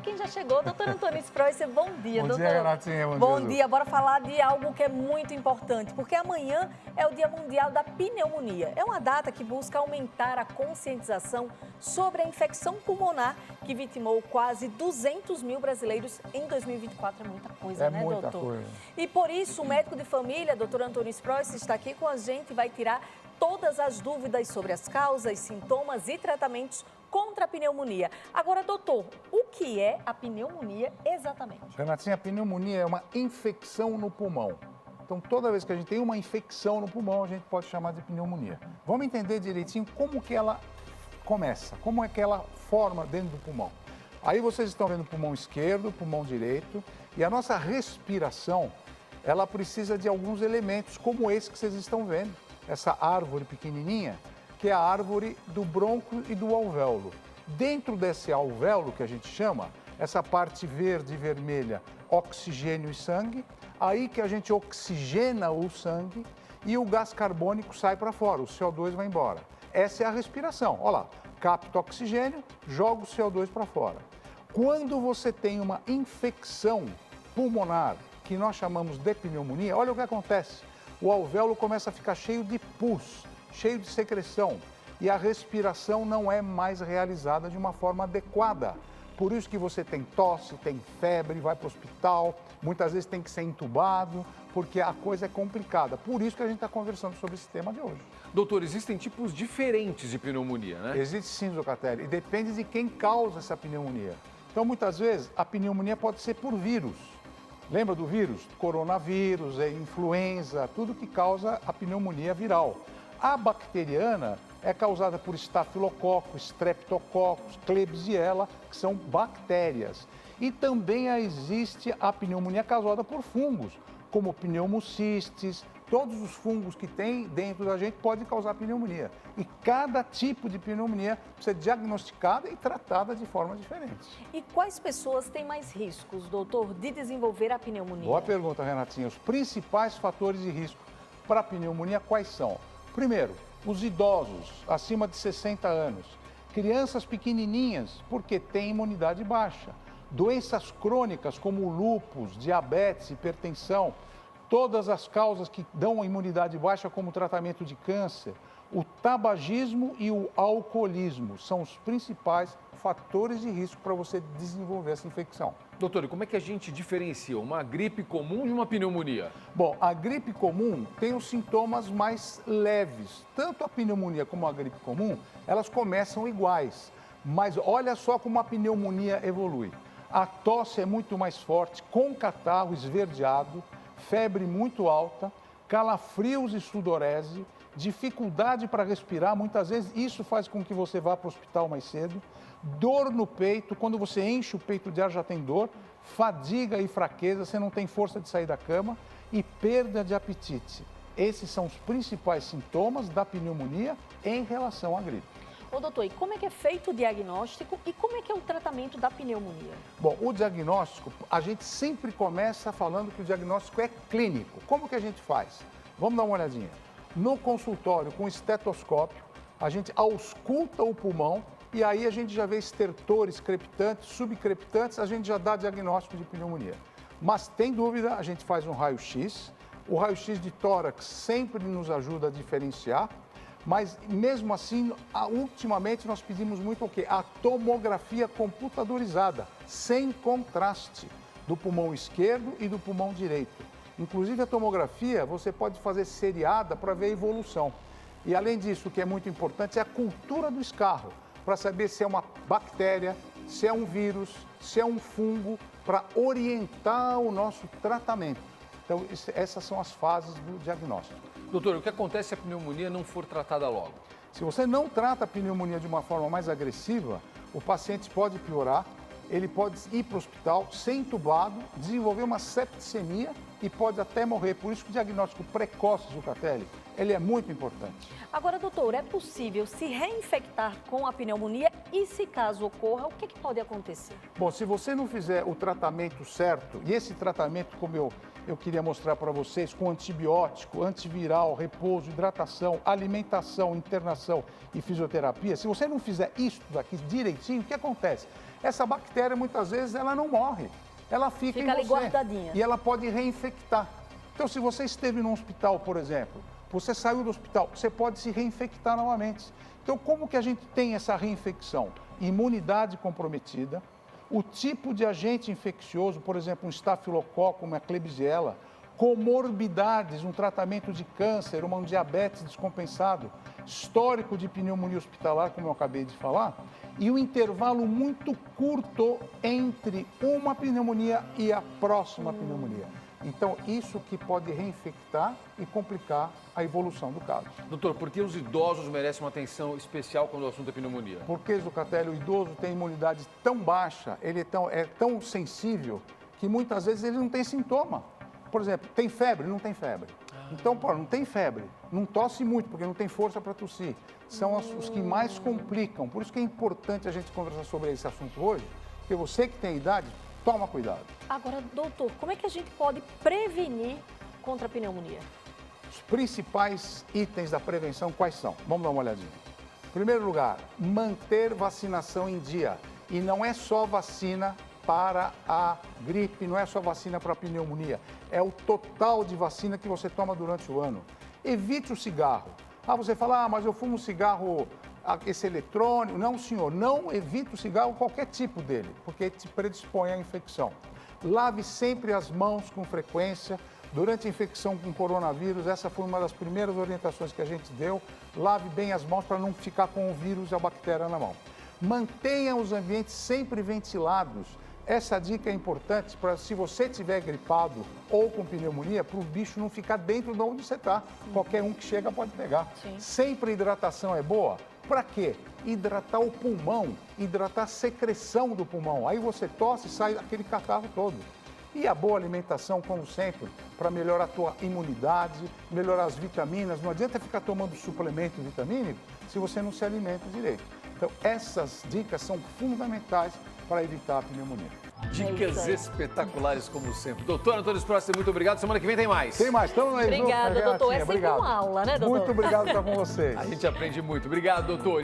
quem já chegou, doutor Antônio Spreuser, bom dia, Bom doutor. dia, Renatinha. Bom dia, bora falar de algo que é muito importante, porque amanhã é o Dia Mundial da Pneumonia. É uma data que busca aumentar a conscientização sobre a infecção pulmonar que vitimou quase 200 mil brasileiros em 2024. É muita coisa, né, muita doutor? coisa. E por isso, o médico de família, doutor Antônio Spreuser, está aqui com a gente e vai tirar todas as dúvidas sobre as causas, sintomas e tratamentos contra a pneumonia. Agora, doutor, o que é a pneumonia exatamente? Renatinha, a pneumonia é uma infecção no pulmão. Então, toda vez que a gente tem uma infecção no pulmão, a gente pode chamar de pneumonia. Vamos entender direitinho como que ela começa, como é que ela forma dentro do pulmão. Aí vocês estão vendo o pulmão esquerdo, o pulmão direito, e a nossa respiração, ela precisa de alguns elementos, como esse que vocês estão vendo, essa árvore pequenininha, que é a árvore do bronco e do alvéolo. Dentro desse alvéolo, que a gente chama, essa parte verde e vermelha, oxigênio e sangue, aí que a gente oxigena o sangue e o gás carbônico sai para fora, o CO2 vai embora. Essa é a respiração. Olha lá, capta oxigênio, joga o CO2 para fora. Quando você tem uma infecção pulmonar, que nós chamamos de pneumonia, olha o que acontece. O alvéolo começa a ficar cheio de pus, cheio de secreção, e a respiração não é mais realizada de uma forma adequada. Por isso que você tem tosse, tem febre, vai para o hospital, muitas vezes tem que ser entubado, porque a coisa é complicada. Por isso que a gente está conversando sobre esse tema de hoje. Doutor, existem tipos diferentes de pneumonia, né? Existe sim, Zucatelli, e depende de quem causa essa pneumonia. Então, muitas vezes, a pneumonia pode ser por vírus. Lembra do vírus? Coronavírus, influenza, tudo que causa a pneumonia viral. A bacteriana é causada por estafilococcus, streptococcus, klebsiella, que são bactérias. E também existe a pneumonia causada por fungos, como pneumocistes. Todos os fungos que tem dentro da gente podem causar pneumonia. E cada tipo de pneumonia precisa ser diagnosticada e tratada de forma diferente. E quais pessoas têm mais riscos, doutor, de desenvolver a pneumonia? Boa pergunta, Renatinha. Os principais fatores de risco para a pneumonia quais são? Primeiro, os idosos acima de 60 anos. Crianças pequenininhas, porque têm imunidade baixa. Doenças crônicas como lúpus, diabetes, hipertensão. Todas as causas que dão imunidade baixa, como tratamento de câncer, o tabagismo e o alcoolismo são os principais fatores de risco para você desenvolver essa infecção. Doutor, e como é que a gente diferencia uma gripe comum de uma pneumonia? Bom, a gripe comum tem os sintomas mais leves. Tanto a pneumonia como a gripe comum, elas começam iguais. Mas olha só como a pneumonia evolui. A tosse é muito mais forte, com catarro esverdeado, febre muito alta, calafrios e sudorese, dificuldade para respirar, muitas vezes isso faz com que você vá para o hospital mais cedo, dor no peito, quando você enche o peito de ar já tem dor, fadiga e fraqueza, você não tem força de sair da cama e perda de apetite. Esses são os principais sintomas da pneumonia em relação à gripe. Ô, doutor, e como é que é feito o diagnóstico e como é que é o tratamento da pneumonia? Bom, o diagnóstico, a gente sempre começa falando que o diagnóstico é clínico. Como que a gente faz? Vamos dar uma olhadinha. No consultório, com estetoscópio, a gente ausculta o pulmão e aí a gente já vê estertores, crepitantes, subcrepitantes, a gente já dá diagnóstico de pneumonia. Mas tem dúvida, a gente faz um raio-x. O raio-x de tórax sempre nos ajuda a diferenciar. Mas, mesmo assim, ultimamente nós pedimos muito o quê? A tomografia computadorizada, sem contraste, do pulmão esquerdo e do pulmão direito. Inclusive, a tomografia você pode fazer seriada para ver a evolução. E, além disso, o que é muito importante é a cultura do escarro, para saber se é uma bactéria, se é um vírus, se é um fungo, para orientar o nosso tratamento. Então, essas são as fases do diagnóstico. Doutor, o que acontece se a pneumonia não for tratada logo? Se você não trata a pneumonia de uma forma mais agressiva, o paciente pode piorar, ele pode ir para o hospital ser entubado, desenvolver uma septicemia e pode até morrer. Por isso que o diagnóstico precoce, Zucatelli, ele é muito importante. Agora, doutor, é possível se reinfectar com a pneumonia e, se caso ocorra, o que pode acontecer? Bom, se você não fizer o tratamento certo, e esse tratamento, como eu queria mostrar para vocês, com antibiótico, antiviral, repouso, hidratação, alimentação, internação e fisioterapia, se você não fizer isso daqui direitinho, o que acontece? essa bactéria muitas vezes ela não morre, ela fica em ali você guardadinha. e ela pode reinfectar. Então, se você esteve num hospital, por exemplo, você saiu do hospital, você pode se reinfectar novamente. Então, como que a gente tem essa reinfecção? Imunidade comprometida, o tipo de agente infeccioso, por exemplo, um estafilococo, uma Klebsiella, comorbidades, um tratamento de câncer, um diabetes descompensado, histórico de pneumonia hospitalar, como eu acabei de falar, e um intervalo muito curto entre uma pneumonia e a próxima pneumonia. Então, isso que pode reinfectar e complicar a evolução do caso. Doutor, por que os idosos merecem uma atenção especial quando o assunto é pneumonia? Porque, Zucatelli, o idoso tem imunidade tão baixa, ele é tão sensível, que muitas vezes ele não tem sintoma. Por exemplo, tem febre? Não tem febre. Então, pô, não tem febre, não tosse muito, porque não tem força para tossir. São os que mais complicam. Por isso que é importante a gente conversar sobre esse assunto hoje, porque você que tem idade, toma cuidado. Agora, doutor, como é que a gente pode prevenir contra a pneumonia? Os principais itens da prevenção quais são? Vamos dar uma olhadinha. Em primeiro lugar, manter vacinação em dia. E não é só vacina para a gripe, não é só vacina para a pneumonia. É o total de vacina que você toma durante o ano. Evite o cigarro. Você fala, mas eu fumo cigarro, esse eletrônico. Não, senhor, não evite o cigarro, qualquer tipo dele, porque te predispõe à infecção. Lave sempre as mãos com frequência. Durante a infecção com coronavírus, essa foi uma das primeiras orientações que a gente deu. Lave bem as mãos para não ficar com o vírus e a bactéria na mão. Mantenha os ambientes sempre ventilados. Essa dica é importante para, se você estiver gripado ou com pneumonia, para o bicho não ficar dentro de onde você está. Qualquer um que chega pode pegar. Sim. Sempre a hidratação é boa. Para quê? Hidratar o pulmão, hidratar a secreção do pulmão. Aí você tosse e sai aquele catarro todo. E a boa alimentação, como sempre, para melhorar a tua imunidade, melhorar as vitaminas. Não adianta ficar tomando suplemento vitamínico se você não se alimenta direito. Então, essas dicas são fundamentais para evitar a pneumonia. Dicas espetaculares, como sempre. Doutor Antônio Sprosser, muito obrigado. Semana que vem tem mais. Tem mais. Estamos aí, Obrigada, doutor. É sempre obrigado. uma aula, né, doutor? Muito obrigado por estar com vocês. A gente aprende muito. Obrigado, doutor.